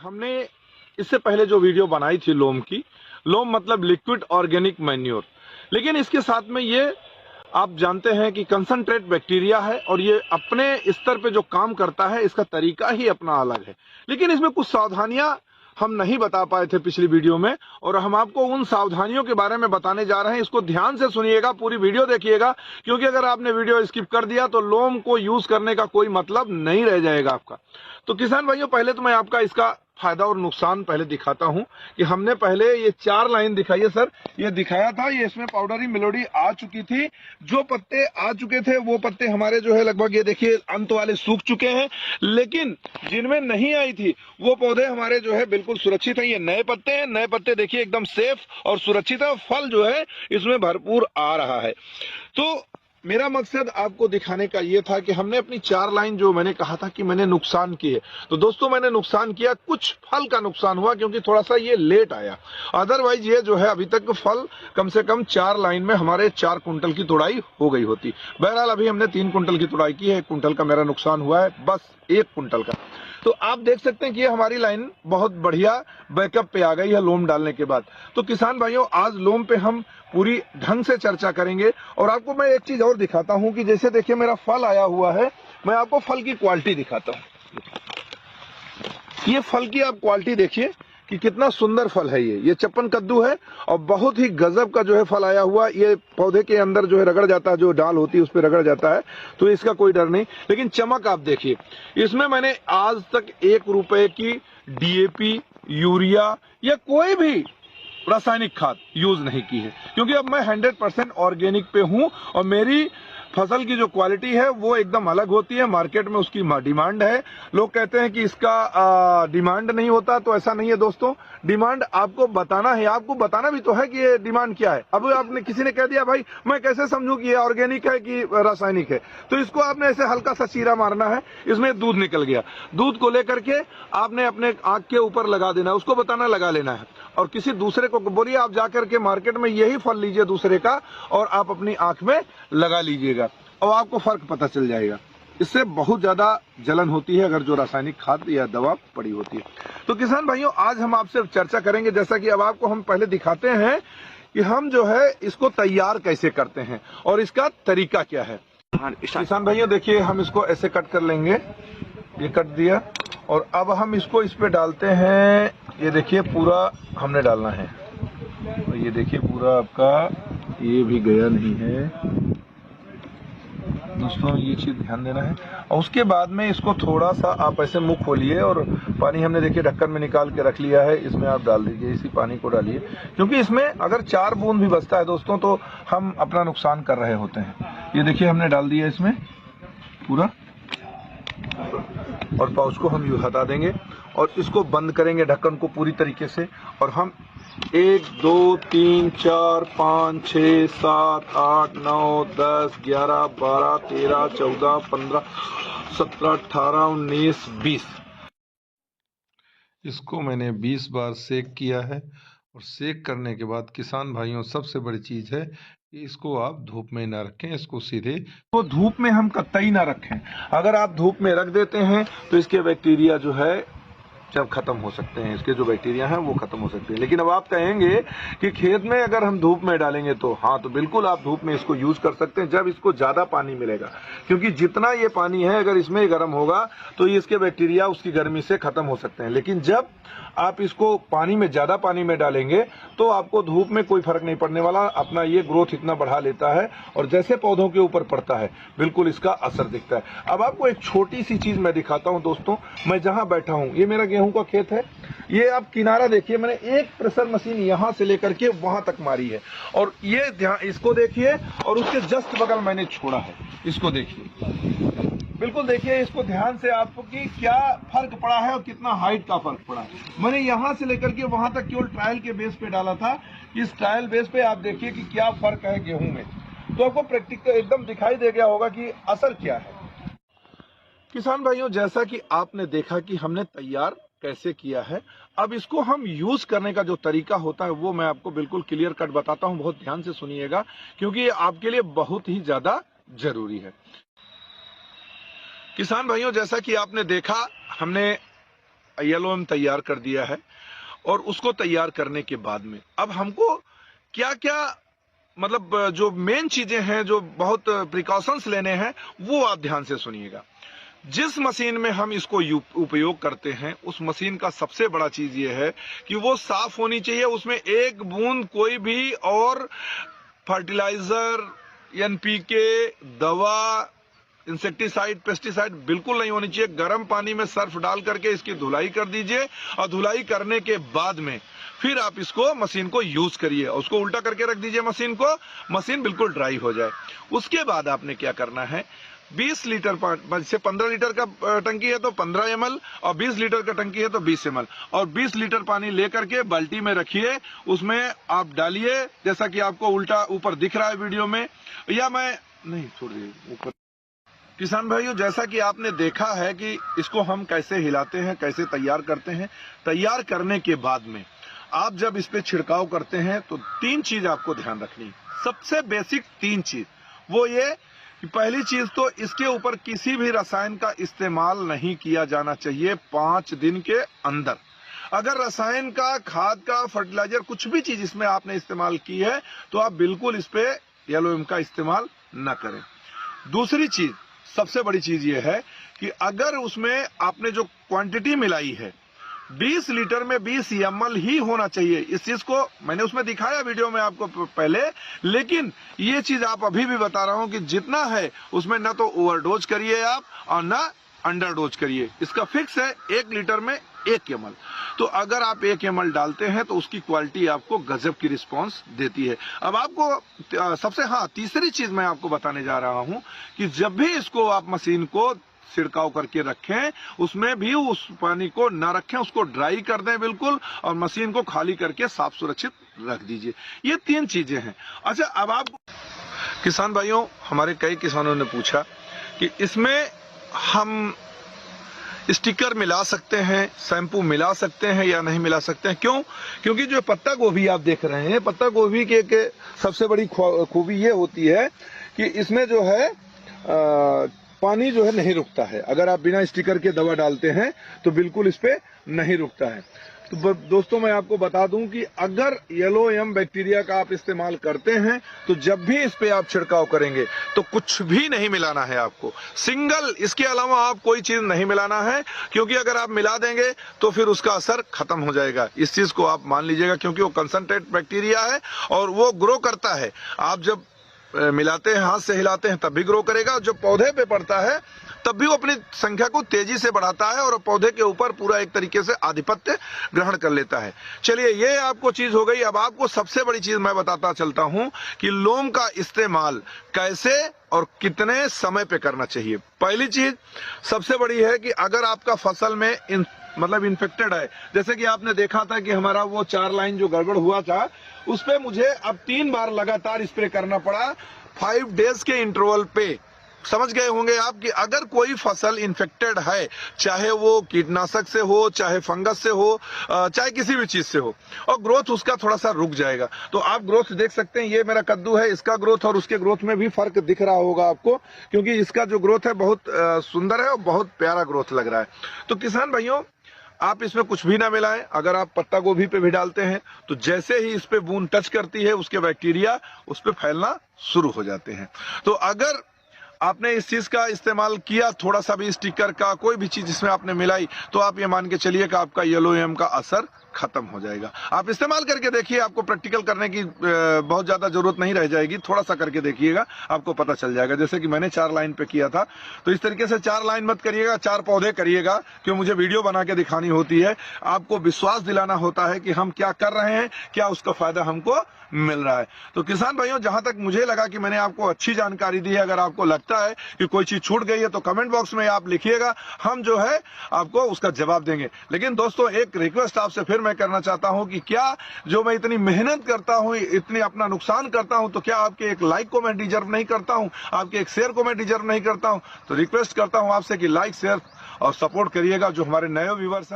हमने इससे पहले जो वीडियो बनाई थी लोम की, लोम मतलब लिक्विड ऑर्गेनिक मैन्योर, लेकिन इसके साथ में ये आप जानते हैं कि कंसंट्रेट बैक्टीरिया है और ये अपने स्तर पे जो काम करता है इसका तरीका ही अपना अलग है। लेकिन इसमें कुछ सावधानियां हम नहीं बता पाए थे पिछली वीडियो में, और हम आपको उन सावधानियों के बारे में बताने जा रहे हैं। इसको ध्यान से सुनिएगा, पूरी वीडियो देखिएगा, क्योंकि अगर आपने वीडियो स्किप कर दिया तो लोम को यूज करने का कोई मतलब नहीं रह जाएगा आपका। तो किसान भाइयों, पहले तो मैं आपका इसका फायदा और नुकसान पहले दिखाता हूं कि हमने पहले ये 4 लाइन दिखाई है सर, ये दिखाया था, ये इसमें पाउडरी मेलोडी आ चुकी थी। जो पत्ते आ चुके थे वो पत्ते हमारे जो है लगभग ये देखिए अंत वाले सूख चुके हैं, लेकिन जिनमें नहीं आई थी वो पौधे हमारे जो है बिल्कुल सुरक्षित हैं। ये नए पत्ते हैं, नए पत्ते देखिए एकदम सेफ और सुरक्षित है, फल जो है इसमें भरपूर आ रहा है। तो मेरा मकसद आपको दिखाने का ये था कि हमने अपनी 4 लाइन जो मैंने कहा था कि मैंने नुकसान किए, तो दोस्तों मैंने नुकसान किया, कुछ फल का नुकसान हुआ क्योंकि थोड़ा सा ये लेट आया। अदरवाइज ये जो है अभी तक फल कम से कम 4 लाइन में हमारे 4 कुंटल की तुड़ाई हो गई होती। बहरहाल अभी हमने 3 कुंटल की तुड़ाई की है, 1 कुंटल का मेरा नुकसान हुआ है, बस 1 कुंटल का। तो आप देख सकते हैं कि ये हमारी लाइन बहुत बढ़िया बैकअप पे आ गई है लोम डालने के बाद। तो किसान भाइयों, आज लोम पे हम पूरी ढंग से चर्चा करेंगे, और आपको मैं एक चीज और दिखाता हूं कि जैसे देखिए मेरा फल आया हुआ है, मैं आपको फल की क्वालिटी दिखाता हूं। ये फल की आप क्वालिटी देखिए कि कितना सुंदर फल है। ये चप्पन कद्दू है और बहुत ही गजब का जो है फल आया हुआ। ये पौधे के अंदर जो है रगड़ जाता है, जो डाल होती है उस पर रगड़ जाता है, तो इसका कोई डर नहीं। लेकिन चमक आप देखिए, इसमें मैंने आज तक 1 रुपए की डीएपी, यूरिया या कोई भी रासायनिक खाद यूज नहीं की है, क्योंकि अब मैं 100% ऑर्गेनिक पे हूं और मेरी फसल की जो क्वालिटी है वो एकदम अलग होती है। मार्केट में उसकी डिमांड है। लोग कहते हैं कि इसका डिमांड नहीं होता, तो ऐसा नहीं है दोस्तों। डिमांड आपको बताना है, आपको बताना भी तो है कि ये डिमांड क्या है। अब आपने किसी ने कह दिया भाई मैं कैसे समझूं कि ये ऑर्गेनिक है कि रासायनिक है, तो इसको आपने ऐसे हल्का सा चीरा मारना है, इसमें दूध निकल गया, दूध को लेकर के आपने अपने आंख के ऊपर लगा देना है, उसको बताना लगा लेना है, और किसी दूसरे को बोलिए आप जाकर के मार्केट में यही फल लीजिए दूसरे का और आप अपनी आंख में लगा लीजिएगा और आपको फर्क पता चल जाएगा। इससे बहुत ज्यादा जलन होती है अगर जो रासायनिक खाद या दवा पड़ी होती है। तो किसान भाइयों, आज हम आपसे चर्चा करेंगे, जैसा कि अब आपको हम पहले दिखाते हैं कि हम जो है इसको तैयार कैसे करते हैं और इसका तरीका क्या है। किसान भाइयों देखिए, हम इसको ऐसे कट कर लेंगे, ये कट दिया, और अब हम इसको इस पे डालते हैं। ये देखिए पूरा हमने डालना है, और ये देखिए पूरा आपका ये भी गया नहीं है दोस्तों, ये चीज ध्यान देना है। और उसके बाद में इसको थोड़ा सा आप ऐसे मुंह खोलिए, और पानी हमने देखिए ढक्कन में निकाल के रख लिया है, इसमें आप डाल दीजिए, इसी पानी को डालिए, क्योंकि इसमें अगर 4 बूंद भी बचता है दोस्तों तो हम अपना नुकसान कर रहे होते हैं। ये देखिए हमने डाल दिया इसमें पूरा, और पाउच को हम यूं हटा देंगे और इसको बंद करेंगे ढक्कन को पूरी तरीके से। और हम 1 2 3 4 5 6 7 8 9 10 11 12 13 14 15 17 18 19 20, इसको मैंने 20 बार सेक किया है। और सेक करने के बाद किसान भाइयों, सबसे बड़ी चीज है कि इसको आप धूप में ना रखें, इसको सीधे तो धूप में हम कतई ना रखें। अगर आप धूप में रख देते हैं तो इसके बैक्टीरिया जो है जब खत्म हो सकते हैं, इसके जो बैक्टीरिया हैं वो खत्म हो सकते हैं। लेकिन अब आप कहेंगे कि खेत में अगर हम धूप में डालेंगे, तो हाँ, तो बिल्कुल आप धूप में इसको यूज कर सकते हैं जब इसको ज्यादा पानी मिलेगा, क्योंकि जितना ये पानी है अगर इसमें गर्म होगा तो इसके बैक्टीरिया उसकी गर्मी से खत्म हो सकते हैं। लेकिन जब आप इसको पानी में ज्यादा पानी में डालेंगे तो आपको धूप में कोई फर्क नहीं पड़ने वाला, अपना ये ग्रोथ इतना बढ़ा लेता है और जैसे पौधों के ऊपर पड़ता है बिल्कुल इसका असर दिखता है। अब आपको एक छोटी सी चीज मैं दिखाता हूं दोस्तों। मैं जहां बैठा हूं, ये मेरा गेहूं का खेत है, ये आप किनारा देखिए, मैंने एक प्रेशर मशीन यहां से लेकर के वहां तक मारी है, और ये ध्यान इसको देखिए, और उसके जस्ट बगल मैंने छोड़ा है, इसको देखिए, बिल्कुल देखिए इसको ध्यान से आपको कि क्या फर्क पड़ा है और कितना हाइट का फर्क पड़ा है। मैंने यहां से लेकर के वहां तक केवल ट्रायल के बेस पे डाला था। इस ट्रायल बेस पे आप देखिए कि क्या फर्क है गेहूं में, तो आपको प्रैक्टिकल एकदम दिखाई दे गया होगा कि असर क्या है। किसान भाइयों, जैसा कि आपने देखा कि हमने तैयार कैसे किया है, अब इसको हम यूज करने का जो तरीका होता है वो मैं आपको बिल्कुल क्लियर कट बताता हूं। बहुत ध्यान से सुनिएगा, क्योंकि ये आपके लिए बहुत ही ज्यादा जरूरी है। किसान भाइयों, जैसा कि आपने देखा, हमने LOM तैयार कर दिया है और उसको तैयार करने के बाद में अब हमको क्या क्या मतलब जो मेन चीजें हैं, जो बहुत प्रिकॉशंस लेने हैं, वो आप ध्यान से सुनिएगा। जिस मशीन में हम इसको उपयोग करते हैं उस मशीन का सबसे बड़ा चीज ये है कि वो साफ होनी चाहिए। उसमें एक बूंद कोई भी और फर्टिलाइजर, NPK, दवा, इंसेक्टिसाइड, पेस्टिसाइड बिल्कुल नहीं होनी चाहिए। गर्म पानी में सर्फ डाल करके इसकी धुलाई कर दीजिए और धुलाई करने के बाद में फिर आप इसको मशीन को यूज करिए। उसको उल्टा करके रख दीजिए मशीन को, मशीन बिल्कुल ड्राई हो जाए। उसके बाद आपने क्या करना है, 20 लीटर से 15 लीटर का टंकी है तो 15 ml और 20 लीटर का टंकी है तो 20 ml और 20 लीटर पानी लेकर के बाल्टी में रखिए, उसमें आप डालिए जैसा कि आपको उल्टा ऊपर दिख रहा है वीडियो में, या मैं नहीं छोड़िए ऊपर। किसान भाइयों, जैसा कि आपने देखा है कि इसको हम कैसे हिलाते हैं, कैसे तैयार करते हैं। तैयार करने के बाद में आप जब इस पे छिड़काव करते हैं तो 3 चीज आपको ध्यान रखनी, सबसे बेसिक 3 चीज। वो ये कि पहली चीज तो इसके ऊपर किसी भी रसायन का इस्तेमाल नहीं किया जाना चाहिए 5 दिन के अंदर। अगर रसायन का, खाद का, फर्टिलाइजर कुछ भी चीज इसमें आपने इस्तेमाल की है तो आप बिल्कुल इस पे LOM का इस्तेमाल न करें। दूसरी चीज, सबसे बड़ी चीज ये है कि अगर उसमें आपने जो क्वांटिटी मिलाई है 20 लीटर में 20 ml ही होना चाहिए। इस चीज को मैंने उसमें दिखाया वीडियो में आपको पहले, लेकिन ये चीज आप अभी भी बता रहा हूं कि जितना है उसमें ना तो ओवरडोज करिए आप और ना अंडरडोज करिए। इसका फिक्स है 1 लीटर में 1 ml। तो अगर आप 1 ml डालते हैं तो उसकी क्वालिटी आपको गजब की रिस्पांस देती है। अब आपको तीसरी चीज मैं आपको बताने जा रहा हूं कि जब भी इसको आप मशीन को छिड़काव करके रखें, उसमें भी उस पानी को न रखें, उसको ड्राई कर दें बिल्कुल और मशीन को खाली करके साफ सुरक्षित रख दीजिए। ये 3 चीजें हैं। अच्छा, अब आप किसान भाइयों, हमारे कई किसानों ने पूछा कि इसमें हम स्टिकर मिला सकते हैं, शैम्पू मिला सकते हैं या नहीं मिला सकते हैं। क्यों? क्योंकि जो पत्ता गोभी आप देख रहे हैं, पत्ता गोभी के सबसे बड़ी खूबी ये होती है कि इसमें जो है पानी जो है नहीं रुकता है। अगर आप बिना स्टिकर के दवा डालते हैं तो बिल्कुल इस पे नहीं रुकता है। तो दोस्तों, मैं आपको बता दूं कि अगर LOM बैक्टीरिया का आप इस्तेमाल करते हैं तो जब भी इस पे आप छिड़काव करेंगे तो कुछ भी नहीं मिलाना है आपको, सिंगल, इसके अलावा आप कोई चीज नहीं मिलाना है। क्योंकि अगर आप मिला देंगे तो फिर उसका असर खत्म हो जाएगा। इस चीज को आप मान लीजिएगा, क्योंकि वो कंसंट्रेट बैक्टीरिया है और वो ग्रो करता है। आप जब मिलाते हैं, हाथ से हिलाते हैं, तब भी ग्रो करेगा। जब पौधे पे पड़ता है तब भी वो अपनी संख्या को तेजी से बढ़ाता है और पौधे के ऊपर पूरा एक तरीके से आधिपत्य ग्रहण कर लेता है। चलिए, ये आपको चीज हो गई। अब आपको सबसे बड़ी चीज मैं बताता चलता हूं कि लोम का इस्तेमाल कैसे और कितने समय पे करना चाहिए। पहली चीज सबसे बड़ी है कि अगर आपका फसल में इन्फेक्टेड है, जैसे कि आपने देखा था कि हमारा वो 4 लाइन जो गड़बड़ हुआ था, उस पे मुझे अब 3 बार लगातार स्प्रे करना पड़ा 5 डेज के इंटरवल पे। समझ गए होंगे आप कि अगर कोई फसल इन्फेक्टेड है, चाहे वो कीटनाशक से हो, चाहे फंगस से हो, चाहे किसी भी चीज से हो, और ग्रोथ उसका थोड़ा सा रुक जाएगा। तो आप ग्रोथ देख सकते हैं, ये मेरा कद्दू है, इसका ग्रोथ और उसके ग्रोथ में भी फर्क दिख रहा होगा आपको, क्योंकि इसका जो ग्रोथ है बहुत सुंदर है और बहुत प्यारा ग्रोथ लग रहा है। तो किसान भाइयों, आप इसमें कुछ भी ना मिलाएं। अगर आप पत्ता गोभी पे भी डालते हैं तो जैसे ही इस पे बूंद टच करती है, उसके बैक्टीरिया उस पे फैलना शुरू हो जाते हैं। तो अगर आपने इस चीज का इस्तेमाल किया, थोड़ा सा भी स्टिकर का, कोई भी चीज इसमें आपने मिलाई, तो आप ये मान के चलिए कि आपका LOM का असर खत्म हो जाएगा। आप इस्तेमाल करके देखिए, आपको प्रैक्टिकल करने की बहुत ज्यादा जरूरत नहीं रह जाएगी। थोड़ा सा करके देखिएगा, आपको पता चल जाएगा। जैसे कि मैंने 4 लाइन पे किया था, तो इस तरीके से 4 लाइन मत करिएगा, 4 पौधे करिएगा, क्यों मुझे वीडियो बना के दिखानी होती है। आपको विश्वास दिलाना होता है कि हम क्या कर रहे हैं, क्या उसका फायदा हमको मिल रहा है। तो किसान भाइयों, जहां तक मुझे लगा कि मैंने आपको अच्छी जानकारी दी है, अगर आपको लगता है कि कोई चीज छूट गई है तो कमेंट बॉक्स में आप लिखिएगा, हम जो है आपको उसका जवाब देंगे। लेकिन दोस्तों, एक रिक्वेस्ट आपसे फिर मैं करना चाहता हूं कि क्या जो मैं इतनी मेहनत करता हूं, इतनी अपना नुकसान करता हूं, तो क्या आपके एक लाइक को मैं डिजर्व नहीं करता हूं, आपके एक शेयर को मैं डिजर्व नहीं करता हूं? तो रिक्वेस्ट करता हूं आपसे कि लाइक, शेयर और सपोर्ट करिएगा जो हमारे नए व्यूअर्स हैं।